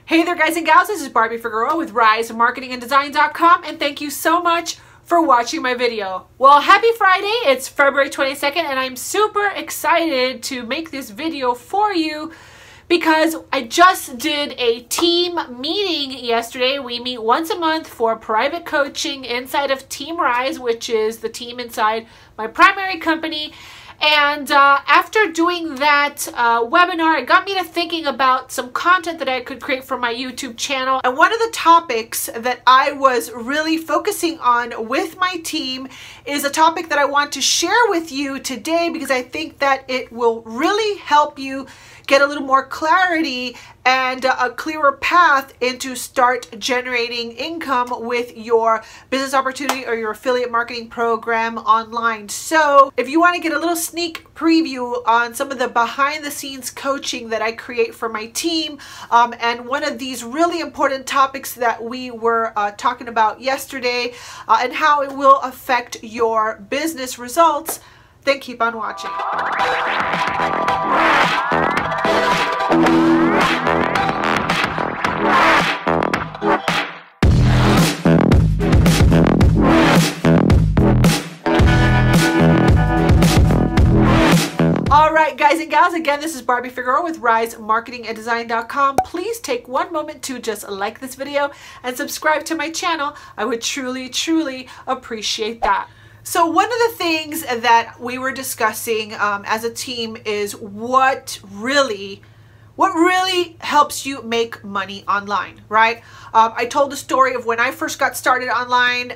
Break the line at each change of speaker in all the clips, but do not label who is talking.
Hey there guys and gals, this is Barbie Figueroa with RiseMarketingandDesign.com, and thank you so much for watching my video. Well, happy Friday, it's February 22nd and I'm super excited to make this video for you because I just did a team meeting yesterday. We meet once a month for private coaching inside of Team Rise, which is the team inside my primary company. And after doing that webinar, it got me to thinking about some content that I could create for my YouTube channel. And one of the topics that I was really focusing on with my team is a topic that I want to share with you today because I think that it will really help you get a little more clarity and a clearer path into start generating income with your business opportunity or your affiliate marketing program online. So if you want to get a little sneak preview on some of the behind the scenes coaching that I create for my team, and one of these really important topics that we were talking about yesterday and how it will affect your business results, then keep on watching. All right, guys and gals, again, this is Barbie Figueroa with RiseMarketingandDesign.com. Please take one moment to just like this video and subscribe to my channel. I would truly, truly appreciate that. So one of the things that we were discussing as a team is what really helps you make money online, right? I told the story of when I first got started online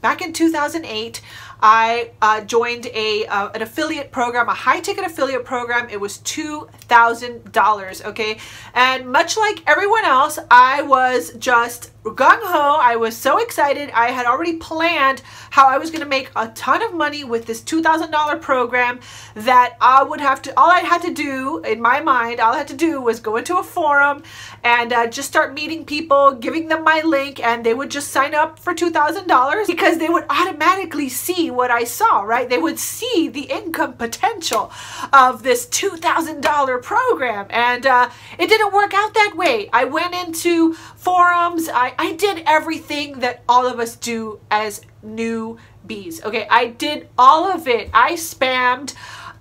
back in 2008. I joined an affiliate program, a high-ticket affiliate program. It was $2,000, okay? And much like everyone else, I was just gung-ho. I was so excited. I had already planned how I was going to make a ton of money with this $2,000 program that I would have to, all I had to do in my mind, all I had to do was go into a forum and just start meeting people, giving them my link, and they would just sign up for $2,000 because they would automatically see what I saw, right? They would see the income potential of this $2,000 program. And it didn't work out that way. I went into forums. I did everything that all of us do as newbies. Okay, I did all of it. I spammed.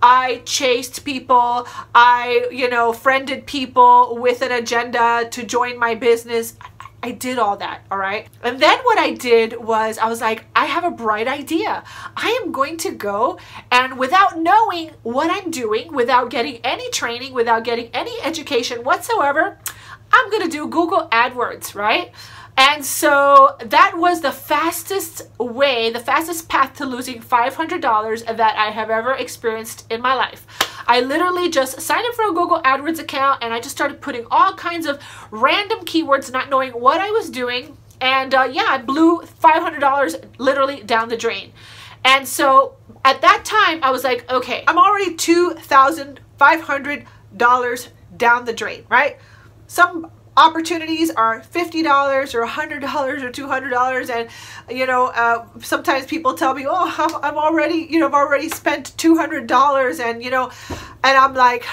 I chased people. I, friended people with an agenda to join my business. I did all that, all right? And then what I did was I was like, I have a bright idea. I am going to go and without knowing what I'm doing, without getting any training, without getting any education whatsoever, I'm going to do Google AdWords, right? And so that was the fastest way, the fastest path to losing $500 that I have ever experienced in my life. I literally just signed up for a Google AdWords account and I just started putting all kinds of random keywords, not knowing what I was doing. And yeah, I blew $500 literally down the drain. And so at that time, I was like, okay, I'm already $2,500 down the drain, right? Some opportunities are $50 or $100 or $200, and sometimes people tell me, oh, I'm already, I've already spent $200, and and I'm like,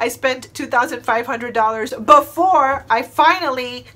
I spent $2,500 before I finally,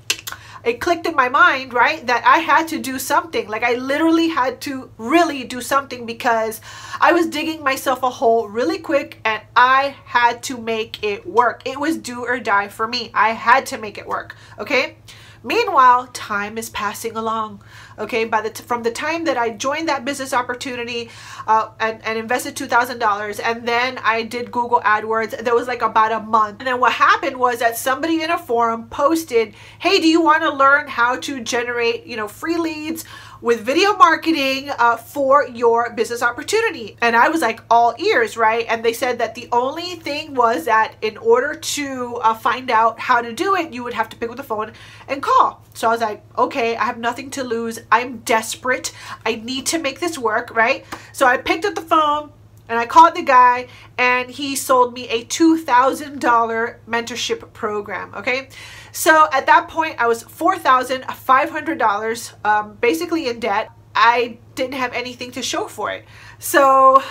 it clicked in my mind, right, that I had to do something. Like I literally had to really do something because I was digging myself a hole really quick and I had to make it work. It was do or die for me. I had to make it work, okay? Meanwhile, time is passing along, okay? From the time that I joined that business opportunity and invested $2,000, and then I did Google AdWords, there was like about a month. And then what happened was that somebody in a forum posted, hey, do you want to learn how to generate, free leads with video marketing for your business opportunity? And I was like all ears, right? And they said that the only thing was that in order to find out how to do it, you would have to pick up the phone and call. So I was like, okay, I have nothing to lose. I'm desperate. I need to make this work, right? So I picked up the phone and I called the guy and he sold me a $2,000 mentorship program, okay? So at that point, I was $4,500 basically in debt. I didn't have anything to show for it. So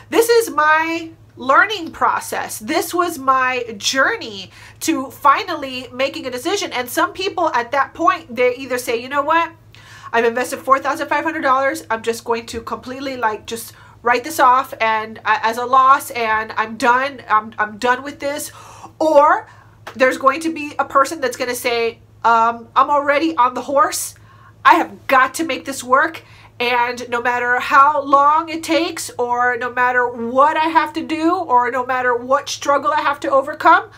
this is my learning process. This was my journey to finally making a decision. And some people at that point, they either say, you know what, I've invested $4,500. I'm just going to completely like just write this off and as a loss, and I'm done. I'm done with this. Or there's going to be a person that's going to say, I'm already on the horse. I have got to make this work. And no matter how long it takes, or no matter what I have to do, or no matter what struggle I have to overcome,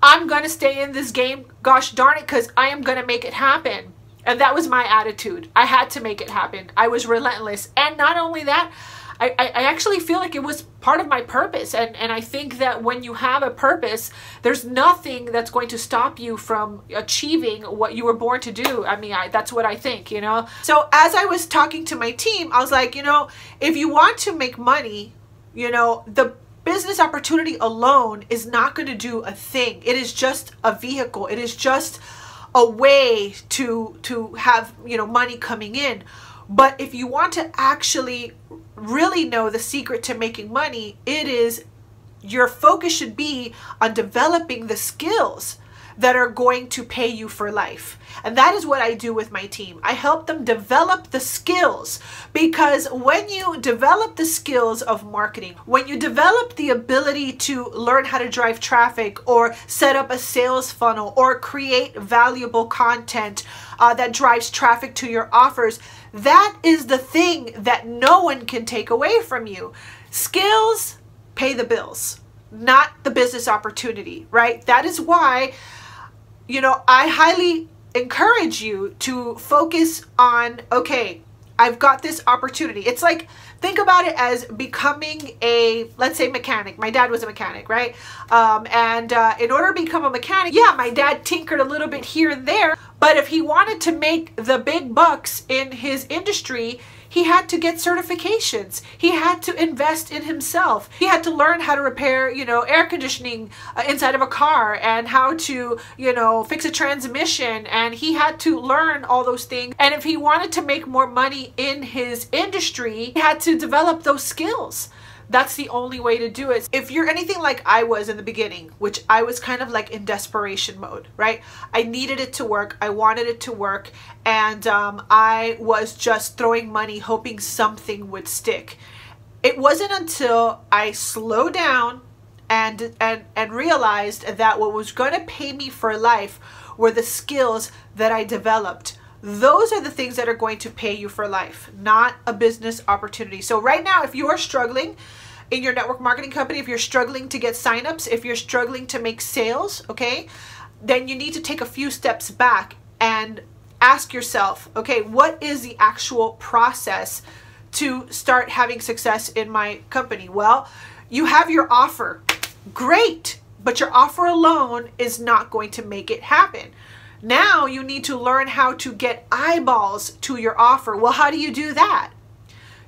I'm going to stay in this game, gosh darn it, because I am going to make it happen. And that was my attitude. I had to make it happen. I was relentless. And not only that, I actually feel like it was part of my purpose. And I think that when you have a purpose, there's nothing that's going to stop you from achieving what you were born to do. I mean, that's what I think, you know. So as I was talking to my team, I was like, you know, if you want to make money, you know, the business opportunity alone is not going to do a thing. It is just a vehicle. It is just a way to have, you know, money coming in. But if you want to actually really know the secret to making money, it is your focus should be on developing the skills that are going to pay you for life. And that is what I do with my team. I help them develop the skills, because when you develop the skills of marketing, when you develop the ability to learn how to drive traffic or set up a sales funnel or create valuable content that drives traffic to your offers, that is the thing that no one can take away from you. Skills pay the bills, not the business opportunity, right? That is why, you know, I highly encourage you to focus on, okay, I've got this opportunity. It's like, think about it as becoming a, let's say, mechanic. My dad was a mechanic, right? In order to become a mechanic, yeah, my dad tinkered a little bit here and there, but if he wanted to make the big bucks in his industry, he had to get certifications. He had to invest in himself. He had to learn how to repair, you know, air conditioning inside of a car, and how to, you know, fix a transmission. And he had to learn all those things. And if he wanted to make more money in his industry, he had to develop those skills. That's the only way to do it. If you're anything like I was in the beginning, which I was kind of like in desperation mode, right? I needed it to work. I wanted it to work. And I was just throwing money, hoping something would stick. It wasn't until I slowed down and realized that what was going to pay me for life were the skills that I developed. Those are the things that are going to pay you for life, not a business opportunity. So right now, if you are struggling in your network marketing company, if you're struggling to get signups, if you're struggling to make sales, okay, then you need to take a few steps back and ask yourself, okay, what is the actual process to start having success in my company? Well, you have your offer. Great, but your offer alone is not going to make it happen. Now you need to learn how to get eyeballs to your offer. Well, how do you do that?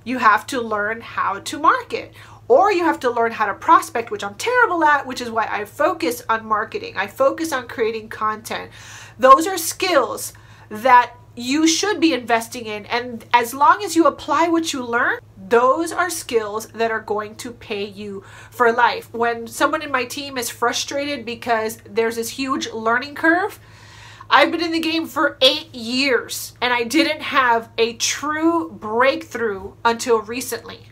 You have to learn how to market, or you have to learn how to prospect, which I'm terrible at, which is why I focus on marketing. I focus on creating content. Those are skills that you should be investing in. And as long as you apply what you learn, those are skills that are going to pay you for life. When someone in my team is frustrated because there's this huge learning curve, I've been in the game for 8 years and I didn't have a true breakthrough until recently.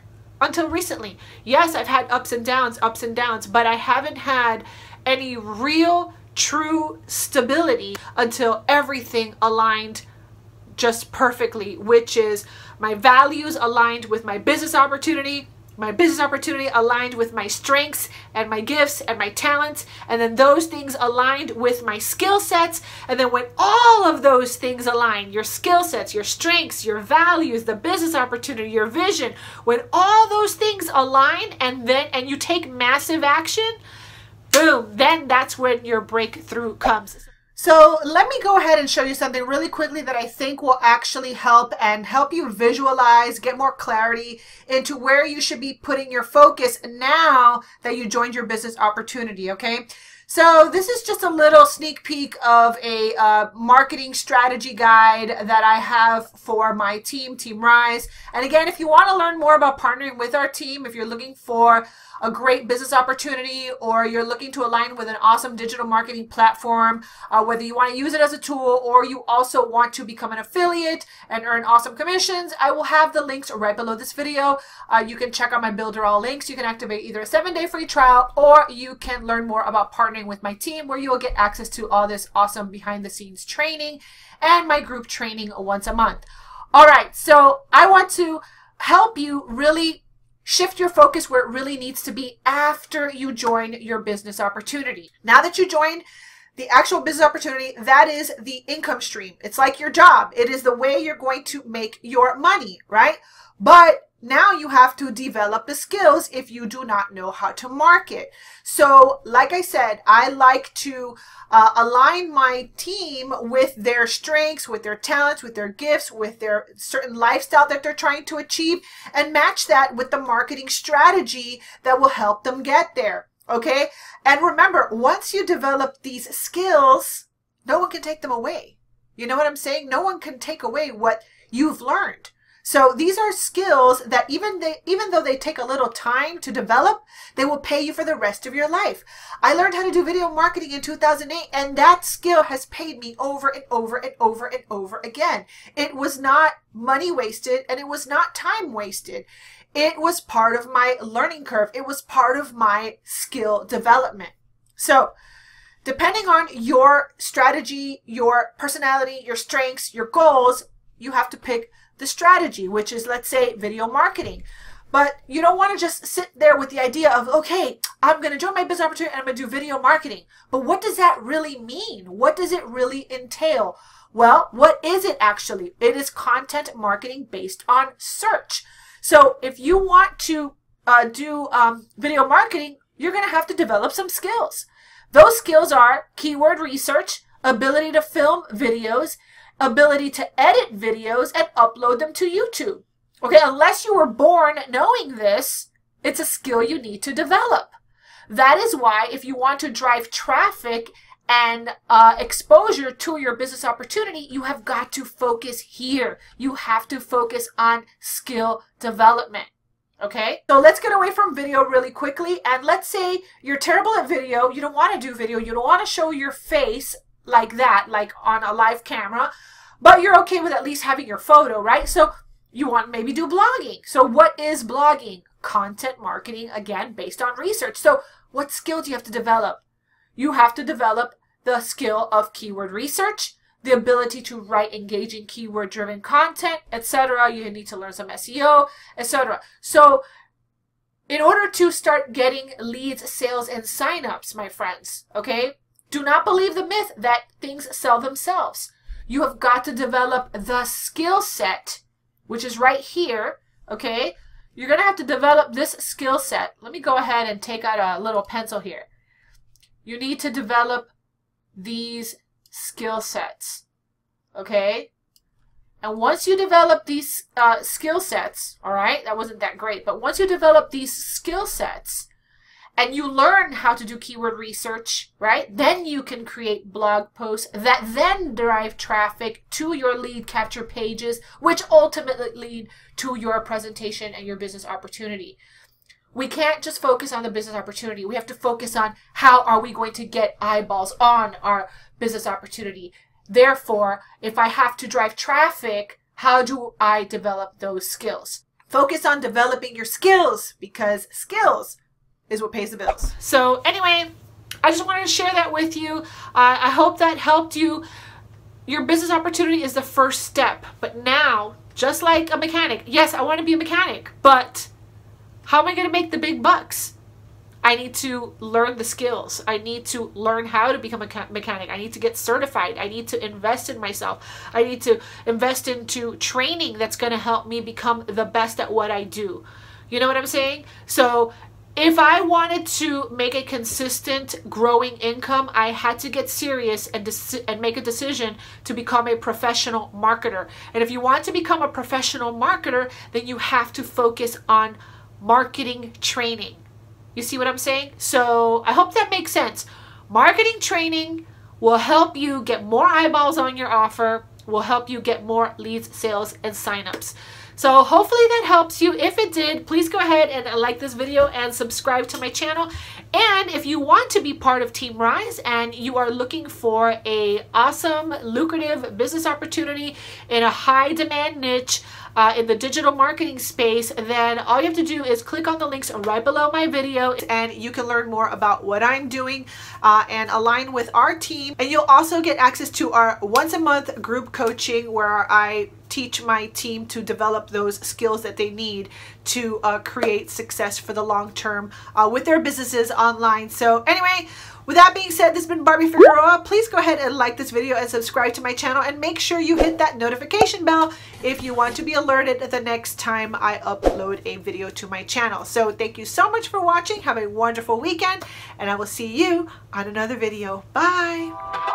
Yes, I've had ups and downs, but I haven't had any real, true stability until everything aligned just perfectly, which is my values aligned with my business opportunity aligned with my strengths and my gifts and my talents, and then those things aligned with my skill sets. And then when all of those things align, your skill sets, your strengths, your values, the business opportunity, your vision, when all those things align and you take massive action, boom, then that's when your breakthrough comes. So let me go ahead and show you something really quickly that I think will actually help you visualize, get more clarity into where you should be putting your focus now that you joined your business opportunity, okay? So this is just a little sneak peek of a marketing strategy guide that I have for my team, Team Rise. And again, if you want to learn more about partnering with our team, if you're looking for a great business opportunity, or you're looking to align with an awesome digital marketing platform, whether you want to use it as a tool or you also want to become an affiliate and earn awesome commissions, I will have the links right below this video. You can check out my Builderall links. You can activate either a 7-day free trial, or you can learn more about partnering with my team, where you will get access to all this awesome behind the scenes training and my group training once a month. All right, so I want to help you really shift your focus where it really needs to be after you join your business opportunity. Now that you join the actual business opportunity, that is the income stream. It's like your job. It is the way you're going to make your money, right? But now you have to develop the skills if you do not know how to market. So like I said, I like to align my team with their strengths, with their talents, with their gifts, with their certain lifestyle that they're trying to achieve, and match that with the marketing strategy that will help them get there. Okay? And remember, once you develop these skills, no one can take them away. You know what I'm saying? No one can take away what you've learned. So these are skills that even though they take a little time to develop, they will pay you for the rest of your life. I learned how to do video marketing in 2008, and that skill has paid me over and over and over and over again. It was not money wasted, and it was not time wasted. It was part of my learning curve. It was part of my skill development. So depending on your strategy, your personality, your strengths, your goals, you have to pick the strategy, which is, let's say, video marketing. But you don't want to just sit there with the idea of, okay, I'm going to join my business opportunity and I'm going to do video marketing. But what does that really mean? What does it really entail? Well, what is it actually? It is content marketing based on search. So if you want to do video marketing, you're going to have to develop some skills. Those skills are keyword research, ability to film videos, ability to edit videos and upload them to YouTube. Okay, unless you were born knowing this, it's a skill you need to develop. That is why if you want to drive traffic and exposure to your business opportunity, you have got to focus here. You have to focus on skill development. Okay, so let's get away from video really quickly. And let's say you're terrible at video. You don't want to do video. You don't want to show your face like that, like on a live camera, but you're okay with at least having your photo, right? So you want to maybe do blogging. So what is blogging? Content marketing, again, based on research. So what skill do you have to develop? You have to develop the skill of keyword research, the ability to write engaging keyword-driven content, etc. You need to learn some SEO, etc. So in order to start getting leads, sales, and signups, my friends, okay, do not believe the myth that things sell themselves. You have got to develop the skill set, which is right here, okay? You're going to have to develop this skill set. Let me go ahead and take out a little pencil here. You need to develop these skill sets, okay? And once you develop these skill sets, all right, that wasn't that great, but once you develop these skill sets, and you learn how to do keyword research, right? Then you can create blog posts that then drive traffic to your lead capture pages, which ultimately lead to your presentation and your business opportunity. We can't just focus on the business opportunity. We have to focus on how are we going to get eyeballs on our business opportunity. Therefore, if I have to drive traffic, how do I develop those skills? Focus on developing your skills, because skills is what pays the bills. So anyway, I just wanted to share that with you. I hope that helped you. Your business opportunity is the first step. But now, just like a mechanic, yes, I want to be a mechanic, but how am I going to make the big bucks? I need to learn the skills. I need to learn how to become a mechanic. I need to get certified. I need to invest in myself. I need to invest into training that's going to help me become the best at what I do. You know what I'm saying? So if I wanted to make a consistent growing income, I had to get serious and make a decision to become a professional marketer. And if you want to become a professional marketer, then you have to focus on marketing training. You see what I'm saying? So I hope that makes sense. Marketing training will help you get more eyeballs on your offer, will help you get more leads, sales, and signups. So hopefully that helps you. If it did, please go ahead and like this video and subscribe to my channel. And if you want to be part of Team Rise and you are looking for a awesome, lucrative business opportunity in a high demand niche in the digital marketing space, then all you have to do is click on the links right below my video and you can learn more about what I'm doing and align with our team. And you'll also get access to our once a month group coaching where I teach my team to develop those skills that they need to create success for the long term with their businesses online. So anyway, with that being said, this has been Barbie Figueroa. Please go ahead and like this video and subscribe to my channel, and make sure you hit that notification bell if you want to be alerted the next time I upload a video to my channel. So thank you so much for watching. Have a wonderful weekend, and I will see you on another video. Bye.